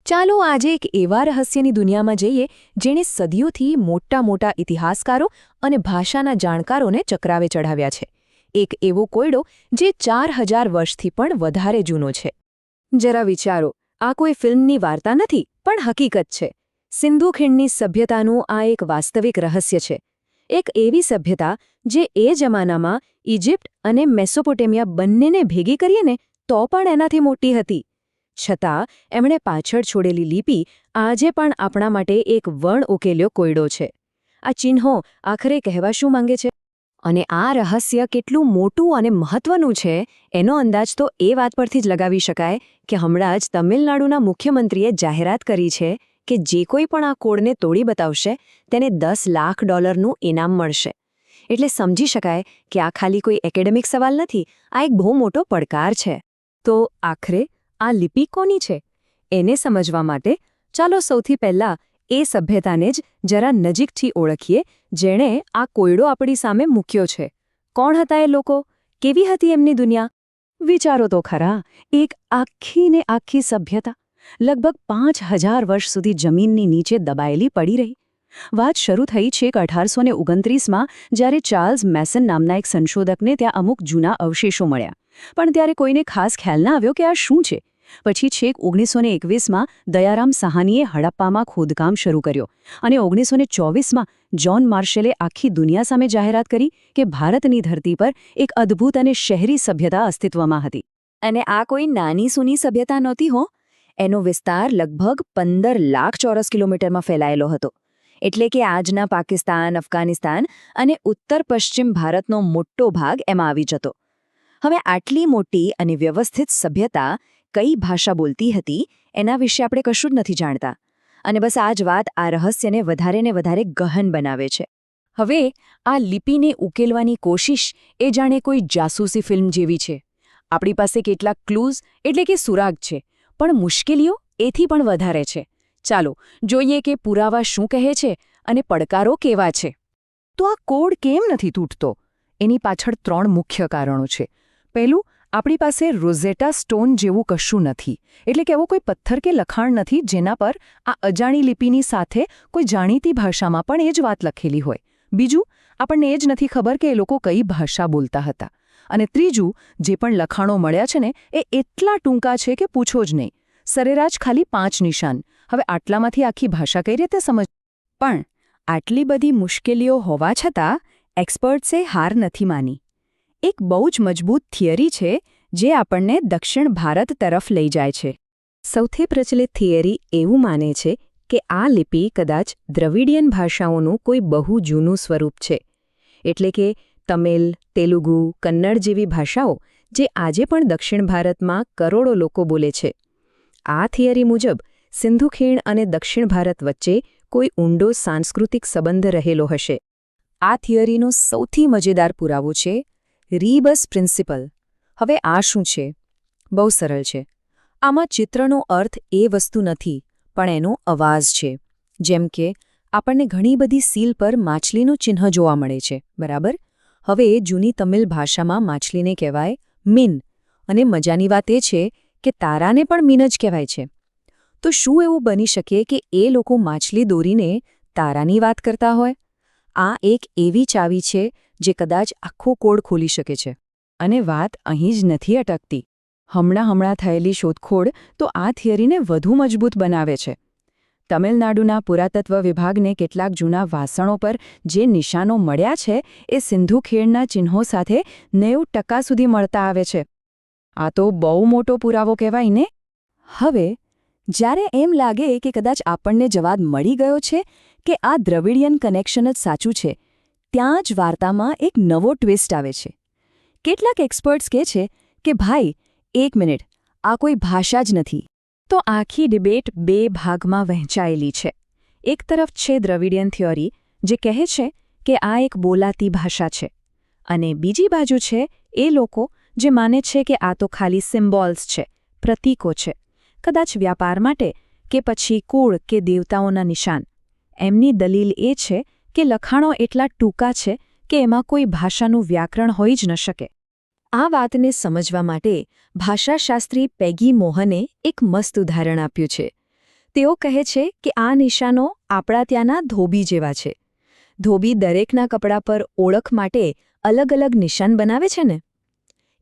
ચાલો આજે એક એવા રહસ્યની દુનિયામાં જઈએ જેણે સદીઓથી મોટા ઇતિહાસકારો અને ભાષાના જાણકારોને ચક્રાવે ચઢાવ્યા છે. એક એવો કોયડો જે 4000 વર્ષથી પણ વધારે જૂનો છે. જરા વિચારો, આ કોઈ ફિલ્મની વાર્તા નથી, પણ હકીકત છે. સિંધુ ખીણની સભ્યતાનું આ એક વાસ્તવિક રહસ્ય છે. એક એવી સભ્યતા જે એ જમાનામાં ઇજિપ્ત અને મેસોપોટેમિયા બંનેને ભેગી કરીએ ને તો પણ એનાથી મોટી હતી. છતાં એમણે પાછળ છોડેલી લિપિ આજે પણ આપણા માટે એક વણ ઉકેલ્યો કોયડો છે. આ ચિહ્નો આખરે કહેવા શું માંગે છે? અને આ રહસ્ય કેટલું મોટું અને મહત્વનું છે એનો અંદાજ તો એ વાત પરથી જ લગાવી શકાય કે હમણાં જ તમિલનાડુના મુખ્યમંત્રીએ જાહેરાત કરી છે કે જે કોઈ પણ આ કોડને તોડી બતાવશે તેને $10 લાખ ઇનામ મળશે. એટલે સમજી શકાય કે આ ખાલી કોઈ એકેડેમિક સવાલ નથી, આ એક બહુ મોટો પડકાર છે. તો આખરે આ લિપિ કોની છે? એને સમજવા માટે ચાલો સૌથી પહેલા એ સભ્યતાને જ જરા નજીકથી ઓળખીએ જેણે આ કોયડો આપણી સામે મૂક્યો છે. કોણ હતા એ લોકો? કેવી હતી એમની દુનિયા? વિચારો તો ખરા, એક આખી સભ્યતા લગભગ 5000 વર્ષ સુધી જમીનની નીચે દબાયેલી પડી રહી. વાત શરૂ થઈ છેક 1829માં જ્યારે ચાર્લ્સ મેસન નામના એક સંશોધકને ત્યાં અમુક જૂના અવશેષો મળ્યા. પણ ત્યારે કોઈને ખાસ ખ્યાલ ના આવ્યો કે આ શું છે. પછી છેક 1921માં દયારામ સાહાનીએ હડપ્પામાં ખોદકામ શરૂ કર્યો અને 1924માં જ્હોન માર્શલે આખી દુનિયા સામે જાહેરાત કરી કે ભારતની ધરતી પર એક અદ્ભુત અને શહેરી સભ્યતા અસ્તિત્વમાં હતી. અને આ કોઈ નાની સૂની સભ્યતા નહોતી હો. એનો વિસ્તાર લગભગ 15 લાખ ચોરસ કિલોમીટરમાં ફેલાયેલો હતો. એટલે કે આજના પાકિસ્તાન, અફઘાનિસ્તાન અને ઉત્તર પશ્ચિમ ભારતનો મોટો ભાગ એમાં આવી જતો. હવે આટલી મોટી અને વ્યવસ્થિત સભ્યતા કઈ ભાષા બોલતી હતી એના વિશે આપણે કશું જ નથી જાણતા. અને બસ આ જ વાત આ રહસ્યને વધારે ને વધારે ગહન બનાવે છે. હવે આ લિપિને ઉકેલવાની કોશિશ એ જાણે કોઈ જાસૂસી ફિલ્મ જેવી છે. આપણી પાસે કેટલાક ક્લૂઝ એટલે કે સુરાગ છે, પણ મુશ્કેલીઓ એથી પણ વધારે છે. ચાલો જોઈએ કે પુરાવા શું કહે છે અને પડકારો કેવા છે. તો આ કોડ કેમ નથી તૂટતો? એની પાછળ 3 મુખ્ય કારણો છે. પહેલું, આપણી પાસે રોઝેટા સ્ટોન જેવું કશું નથી. એટલે કે એવો કોઈ પથ્થર કે લખાણ નથી જેના પર આ અજાણી લિપિની સાથે કોઈ જાણીતી ભાષામાં પણ એ જ વાત લખેલી હોય. બીજું, આપણને એ જ નથી ખબર કે એ લોકો કઈ ભાષા બોલતા હતા. અને ત્રીજું, જે પણ લખાણો મળ્યા છે ને એ એટલા ટૂંકા છે કે પૂછો જ નહીં. સરેરાશ ખાલી 5 નિશાન. હવે આટલામાંથી આખી ભાષા કઈ રીતે સમજ? પણ આટલી બધી મુશ્કેલીઓ હોવા છતાં એક્સપર્ટ્સે હાર નથી માની. એક બહુ જ મજબૂત થિયરી છે જે આપણને દક્ષિણ ભારત તરફ લઈ જાય છે. સૌથી પ્રચલિત થિયરી એવું માને છે કે આ લિપિ કદાચ દ્રવિડિયન ભાષાઓનું કોઈ બહુ જૂનું સ્વરૂપ છે. એટલે કે તમિલ, તેલુગુ, કન્નડ જેવી ભાષાઓ જે આજે પણ દક્ષિણ ભારતમાં કરોડો લોકો બોલે છે. આ થિયરી મુજબ સિંધુ ખીણ અને દક્ષિણ ભારત વચ્ચે કોઈ ઊંડો સાંસ્કૃતિક સંબંધ રહેલો હશે. આ થિયરીનો સૌથી મજેદાર પુરાવો છે રીબસ પ્રિન્સિપલ. હવે આ શું છે? બહુ સરળ છે. આમાં ચિત્રનો અર્થ એ વસ્તુ નથી, પણ એનો અવાજ છે. જેમ કે આપણને ઘણી બધી સીલ પર માછલીનું ચિહ્ન જોવા મળે છે, બરાબર? હવે જૂની તમિલ ભાષામાં માછલીને કહેવાય મીન. અને મજાની વાત એ છે કે તારાને પણ મીન જ કહેવાય છે. તો શું એવું બની શકે કે એ લોકો માછલી દોરીને તારાની વાત કરતા હોય? આ એક એવી ચાવી છે જે કદાચ આખો કોડ ખોલી શકે છે. અને વાત અહીં જ નથી અટકતી. હમણાં થયેલી શોધખોળ તો આ થિયરીને વધુ મજબૂત બનાવે છે. તમિલનાડુના પુરાતત્વ વિભાગને કેટલાક જૂના વાસણો પર જે નિશાનો મળ્યા છે એ સિંધુ ખીણના ચિહ્નો સાથે 90% સુધી મળતા આવે છે. આ તો બહુ મોટો પુરાવો કહેવાય ને? હવે જ્યારે એમ લાગે કે કદાચ આપણને જવાબ મળી ગયો છે કે આ દ્રવિડિયન કનેક્શન જ સાચું છે, ત્યાં જ વાર્તામાં એક નવો ટ્વિસ્ટ આવે છે. કેટલાક એક્સપર્ટ્સ કહે છે કે ભાઈ, 1 મિનિટ, આ કોઈ ભાષા જ નથી. તો આખી ડિબેટ 2 ભાગમાં વહેંચાયેલી છે. એક તરફ છે દ્રવિડિયન થિયોરી જે કહે છે કે આ એક બોલાતી ભાષા છે. અને બીજી બાજુ છે એ લોકો જે માને છે કે આ તો ખાલી સિમ્બોલ્સ છે, પ્રતીકો છે. કદાચ વ્યાપાર માટે કે પછી કુળ કે દેવતાઓના નિશાન. એમની દલીલ એ છે કે લખાણો એટલા ટૂંકા છે કે એમાં કોઈ ભાષાનું વ્યાકરણ હોઈ જ ન શકે. આ વાતને સમજવા માટે ભાષાશાસ્ત્રી પેગી મોહને એક મસ્ત ઉદાહરણ આપ્યું છે. તેઓ કહે છે કે આ નિશાનો આપણા ત્યાંના ધોબી જેવા છે. ધોબી દરેકના કપડા પર ઓળખ માટે અલગ અલગ નિશાન બનાવે છે ને.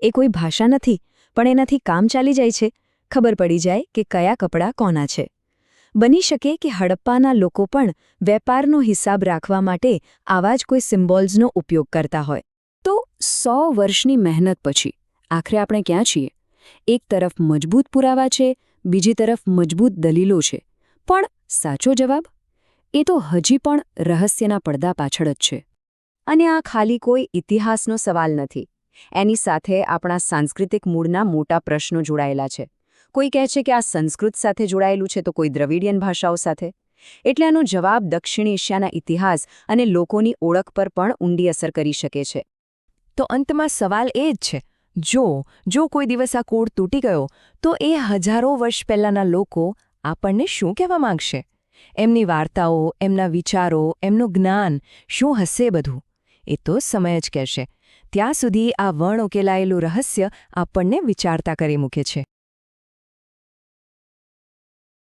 એ કોઈ ભાષા નથી, પણ એનાથી કામ ચાલી જાય છે. ખબર પડી જાય કે કયા કપડાં કોના છે. બની શકે કે હડપ્પાના લોકો પણ વેપારનો હિસાબ રાખવા માટે આવા જ કોઈ સિમ્બોલ્સનો ઉપયોગ કરતા હોય. તો 100 વર્ષની મહેનત પછી આખરે આપણે ક્યાં છીએ? એક તરફ મજબૂત પુરાવા છે, બીજી તરફ મજબૂત દલીલો છે. પણ સાચો જવાબ? એ તો હજી પણ રહસ્યના પડદા પાછળ જ છે. અને આ ખાલી કોઈ ઇતિહાસનો સવાલ નથી. એની સાથે આપણા સાંસ્કૃતિક મૂળના મોટા પ્રશ્નો જોડાયેલા છે. કોઈ કહે છે કે આ સંસ્કૃત સાથે જોડાયેલું છે, તો કોઈ દ્રવિડિયન ભાષાઓ સાથે. એટલે આનો જવાબ દક્ષિણ એશિયાના ઇતિહાસ અને લોકોની ઓળખ પર પણ ઊંડી અસર કરી શકે છે. તો અંતમાં સવાલ એ જ છે, જો કોઈ દિવસ આ કોડ તૂટી ગયો, તો એ હજારો વર્ષ પહેલાંના લોકો આપણને શું કહેવા માંગશે? એમની વાર્તાઓ, એમના વિચારો, એમનું જ્ઞાન શું હશે બધું? એ તો સમય જ કહેશે. ત્યાં સુધી આ વણ ઉકેલાયેલું રહસ્ય આપણને વિચારતા કરી મૂકે છે.